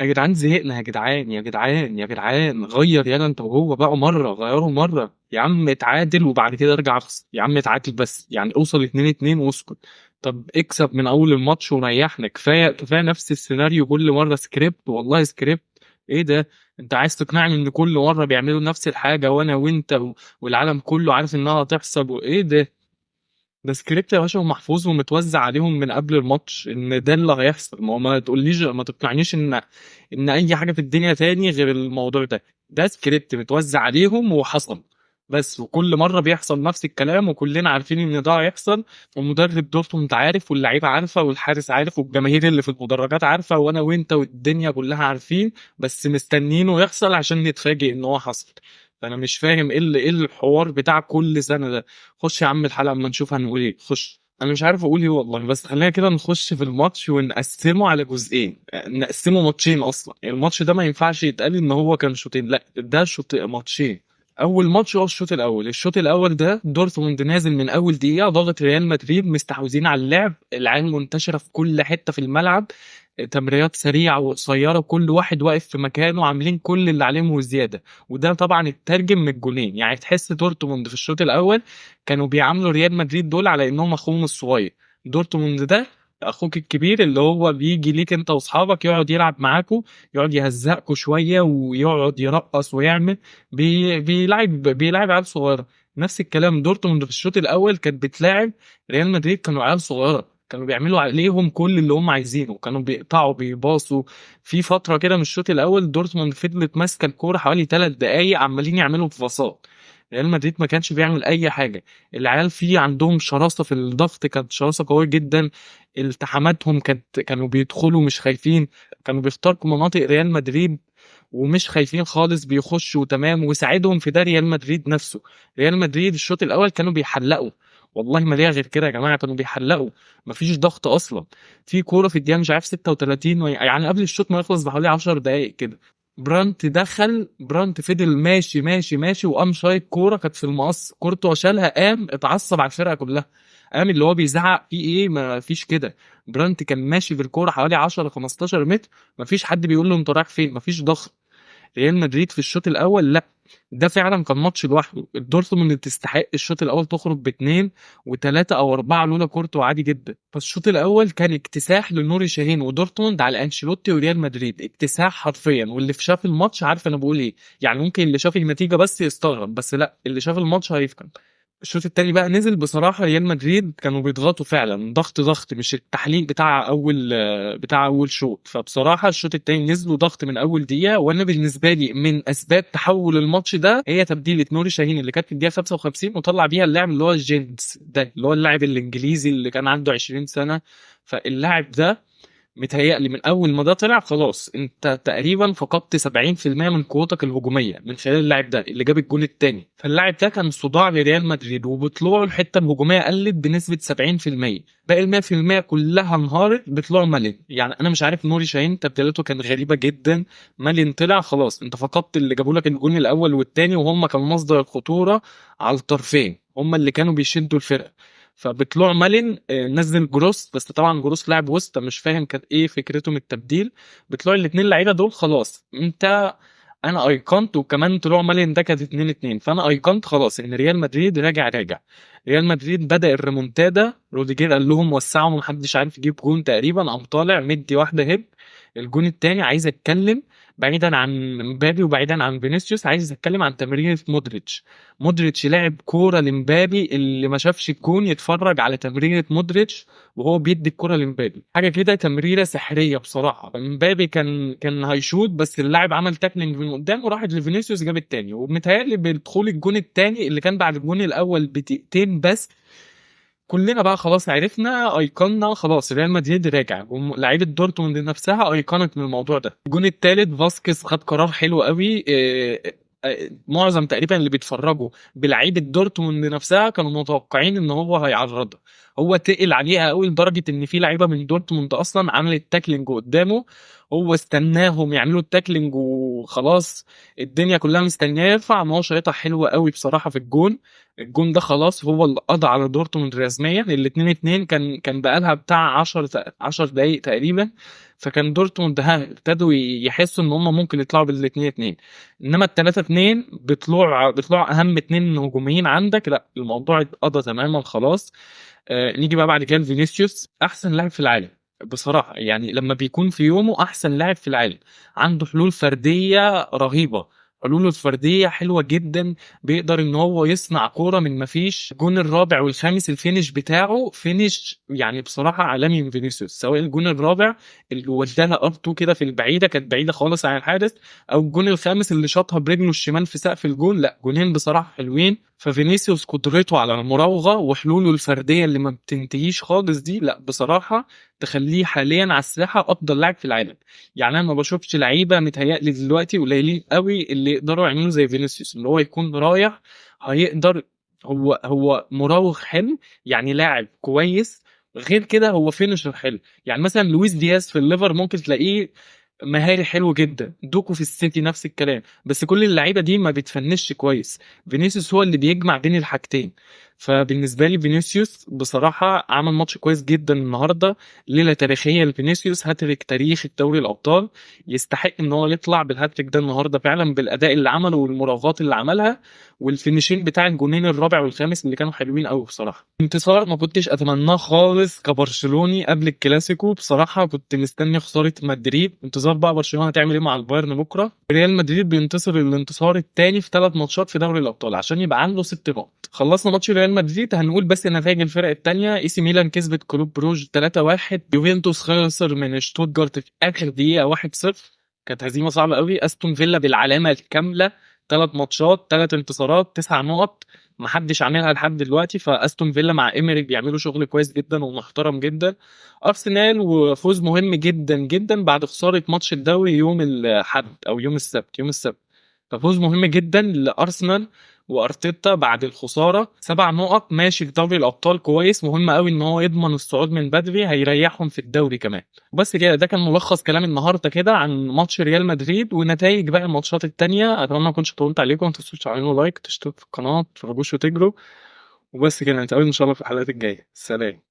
يا جدعان زهقنا، يا جدعان يا جدعان يا جدعان، غير يلا انت وهو بقى مرة، غيروا مرة يا عم، اتعادل وبعد كده ارجع اخسر يا عم، اتعادل بس يعني اوصل 2-2 واسكت. طب اكسب من اول الماتش وريحنا، كفاية كفاية نفس السيناريو كل مرة، سكريبت والله سكريبت. ايه ده؟ انت عايز تقنعني ان كل مرة بيعملوا نفس الحاجة وانا وانت والعالم كله عارف انها هتحصل؟ وايه ده سكريبت يا باشا، ومحفوظ ومتوزع عليهم من قبل الماتش ان ده اللي هيحصل. ما تقوليش، ما تقنعنيش ان اي حاجه في الدنيا تاني غير الموضوع ده. ده سكريبت متوزع عليهم وحصل بس، وكل مره بيحصل نفس الكلام وكلنا عارفين ان ده هيحصل. ومدرب دورتموند عارف واللعيبه عارفه والحارس عارف والجماهير اللي في المدرجات عارفه وانا وانت والدنيا كلها عارفين، بس مستنينه يحصل عشان نتفاجئ ان هو حصل. فانا مش فاهم ايه الحوار بتاع كل سنه ده. خش يا عم الحلقة اما نشوف هنقول ايه. خش، انا مش عارف اقول ايه والله، بس خلينا كده نخش في الماتش ونقسمه على جزئين، نقسمه ماتشين. اصلا الماتش ده ما ينفعش يتقال ان هو كان شوطين، لا ده شوط ماتشين. اول ماتش هو الشوط الاول. الشوط الاول ده دورتموند نازل من اول دقيقة ضاغط ريال مدريد، مستحوذين على اللعب، العين منتشرة في كل حتة في الملعب، تمريرات سريعة وقصيرة، كل واحد واقف في مكانه، عاملين كل اللي عليهم وزيادة. وده طبعا اترجم من الجولين، يعني تحس دورتموند في الشوط الاول كانوا بيعاملوا ريال مدريد دول على انهم اخوهم الصغير. دورتموند ده اخوك الكبير اللي هو بيجي ليك انت واصحابك، يقعد يلعب معاكوا، يقعد يهزقكوا شويه ويقعد يرقص ويعمل، بيلعب عيال صغيره. نفس الكلام دورتموند في الشوط الاول كانت بتلاعب ريال مدريد، كانوا عيال صغيره، كانوا بيعملوا عليهم كل اللي هم عايزينه، كانوا بيقطعوا بيباصوا. في فتره كده من الشوط الاول دورتموند فضلت ماسكه الكوره حوالي 3 دقائق عمالين يعملوا في باصات، ريال مدريد ما كانش بيعمل اي حاجه. العيال فيه عندهم شراسه في الضغط، كانت شراسه قويه جدا. التحاماتهم كانوا بيدخلوا مش خايفين، كانوا بيخترقوا مناطق ريال مدريد ومش خايفين خالص، بيخشوا تمام. وساعدهم في ده ريال مدريد نفسه. ريال مدريد الشوط الاول كانوا بيحلقوا، والله ما ليها غير كده يا جماعه، كانوا بيحلقوا، مفيش ضغط اصلا. في كوره في الدقيقه مش عارف 36 يعني قبل الشوط ما يخلص بحوالي 10 دقائق كده، برانت دخل، برانت فضل ماشي ماشي ماشي وقام شايط كوره كانت في المقص، كورته شالها، قام اتعصب على الفرقه كلها، قام اللي هو بيزعق فيه ايه، ما فيش كده. برانت كان ماشي بالكوره حوالي 10 15 متر، ما فيش حد بيقول له انت رايح فين، ما فيش ضغط. ريال مدريد في الشوط الاول لا، ده فعلا كان ماتش لوحده. دورتموند تستحق الشوط الاول تخرج باتنين وتلاته او اربعه لولا كورتو، عادي جدا. فالشوط الاول كان اكتساح لنوري شاهين ودورتموند على انشيلوتي وريال مدريد، اكتساح حرفيا. واللي في شاف الماتش عارف انا بقول ايه، يعني ممكن اللي شاف النتيجه بس يستغرب، بس لا اللي شاف الماتش هيفهم. الشوط التاني بقى نزل بصراحة ريال مدريد كانوا بيضغطوا فعلا ضغط، مش التحليل بتاع أول شوط. فبصراحة الشوط التاني نزلوا ضغط من أول دقيقة. وأنا بالنسبة لي من أسباب تحول الماتش ده هي تبديلة نوري شاهين اللي كانت في الدقيقة 55 وطلع بيها اللاعب اللي هو جينز ده، اللي هو اللاعب الإنجليزي اللي كان عنده 20 سنة. فاللاعب ده متهيألي من أول ما ده طلع خلاص أنت تقريبا فقدت 70% من قوتك الهجومية من خلال اللاعب ده اللي جاب الجون التاني. فاللاعب ده كان صداع لريال مدريد، وبطلوعه الحتة الهجومية قلت بنسبة 70%، باقي ال 100% كلها انهارت بطلوع مالين. يعني أنا مش عارف، نوري شاهين تبديلاته كانت غريبة جدا. مالين طلع خلاص أنت فقدت اللي جابوا لك الجون الأول والتاني، وهم كانوا مصدر الخطورة على الطرفين، هم اللي كانوا بيشدوا الفرقة. فبطلوع مالين نزل جروس، بس طبعا جروس لاعب وسط مش فاهم كانت ايه فكرته من التبديل. بطلوع الاثنين لعيبه دول خلاص انا ايقنت، وكمان طلوع مالين ده كانت 2-2، فانا ايقنت خلاص ان ريال مدريد راجع. ريال مدريد بدأ الريمونتادا، روديجير قال لهم وسعوا ومحدش عارف يجيب جون تقريبا، قام طالع مدي واحده هيب. الجون التاني عايز اتكلم بعيدا عن مبابي وبعيدا عن فينيسيوس، عايز اتكلم عن تمريرة مودريتش. مودريتش لعب كوره لمبابي، اللي ما شافش الجون يتفرج على تمريرة مودريتش وهو بيدي الكوره لمبابي، حاجه كده تمريره سحريه بصراحه. مبابي كان هيشوط بس اللاعب عمل تاكلينج من قدام وراحت لفينيسيوس جاب التاني. ومتهيألي بدخول الجون التاني اللي كان بعد الجون الاول بدقيقتين بس، كلنا بقى خلاص عرفنا ايقنا خلاص ريال مدريد راجع، ولاعيبه دورتموند نفسها ايقنت من الموضوع ده. الجون الثالث فاسكيز خد قرار حلو قوي، معظم تقريبا اللي بيتفرجوا بلعيبه دورتموند نفسها كانوا متوقعين ان هو هيعرضها، هو تقل عليها قوي لدرجه ان في لعيبه من دورتموند اصلا عملت تاكلينج قدامه، هو استناهم يعملوا التاكلينج وخلاص، الدنيا كلها مستنياه يرفع، ما هو شايطها حلوه قوي بصراحه في الجون. الجون ده خلاص هو اللي قضى على دورتموند رسميا، الاتنين اتنين كان بقالها بتاع 10 دقايق تقريبا. فكان دورتموند ابتدوا يحسوا ان هم ممكن يطلعوا بالاتنين اتنين. انما التلاتة اتنين بيطلعوا اهم اتنين هجوميين عندك، لا الموضوع اتقضى تماما خلاص. نيجي بقى بعد كده فينيسيوس، احسن لاعب في العالم بصراحة. يعني لما بيكون في يومه احسن لاعب في العالم، عنده حلول فردية رهيبة، حلوله الفردية حلوة جدا، بيقدر ان هو يصنع كورة من مفيش. الجون الرابع والخامس الفينش بتاعه فينش يعني بصراحة عالمي من فينيسيوس، سواء الجون الرابع اللي وداها ار2 كده في البعيدة، كانت بعيدة خالص عن الحارس، او الجون الخامس اللي شاطها برجله الشمال في سقف الجون. لا جونين بصراحة حلوين. ففينيسيوس قدرته على المراوغة وحلوله الفردية اللي ما بتنتهيش خالص دي، لا بصراحة تخليه حاليا على الساحة افضل لاعب في العالم. يعني انا ما بشوفش لعيبه متهيألي دلوقتي قليلين قوي اللي يقدروا يعملوا زي فينيسيوس، اللي هو يكون رايح هيقدر. هو مراوغ حلو، يعني لاعب كويس. غير كده هو فينشر حلو. يعني مثلا لويس دياز في الليفر ممكن تلاقيه مهاري حلو جدا، دوكو في السيتي نفس الكلام، بس كل اللعيبه دي ما بتفنش كويس. فينيسيوس هو اللي بيجمع بين الحاجتين. فبالنسبه لي فينيسيوس بصراحه عمل ماتش كويس جدا النهارده، ليله تاريخيه لفينيسيوس، هاتريك تاريخ دوري الابطال، يستحق ان هو يطلع بالهاتريك ده النهارده فعلا، بالاداء اللي عمله والمراوغات اللي عملها والفينيشين بتاع الجونين الرابع والخامس اللي كانوا حلوين قوي بصراحه. انتصار ما كنتش اتمناه خالص كبرشلوني قبل الكلاسيكو، بصراحه كنت مستني خساره مدريد. انتظار بقى برشلونه هتعمل ايه مع البايرن بكره. ريال مدريد بينتصر الانتصار الثاني في 3 ماتشات في دوري الابطال عشان يبقى عنده 6 نقط. خلصنا ماتش ريال مدريد، هنقول بس نتائج الفرق الثانيه. اي سي ميلان كسبت كلوب بروج 3-1. يوفنتوس خسر من شتوتجارت في اخر دقيقه 1-0، كانت هزيمه صعبه قوي. استون فيلا بالعلامه الكامله، 3 ماتشات 3 انتصارات 9 نقط، محدش عاملها لحد دلوقتي. فاستون فيلا مع ايمري بيعملوا شغل كويس جدا ومحترم جدا. ارسنال وفوز مهم جدا جدا بعد خساره ماتش الدوري يوم الاحد او يوم السبت. ففوز مهم جدا لارسنال وارتيتا بعد الخساره. 7 نقط ماشي في دوري الابطال كويس، مهم قوي ان هو يضمن الصعود من بدري، هيريحهم في الدوري كمان. بس كده ده كان ملخص كلام النهارده كده عن ماتش ريال مدريد ونتائج بقى الماتشات التانية. اتمنى ما اكونش طولت عليكم، ما تنسوش تعملوا لايك، تشتركوا في القناه، تفرجوش وتجروا. وبس كده، نتقابل ان شاء الله في الحلقات الجايه. سلام.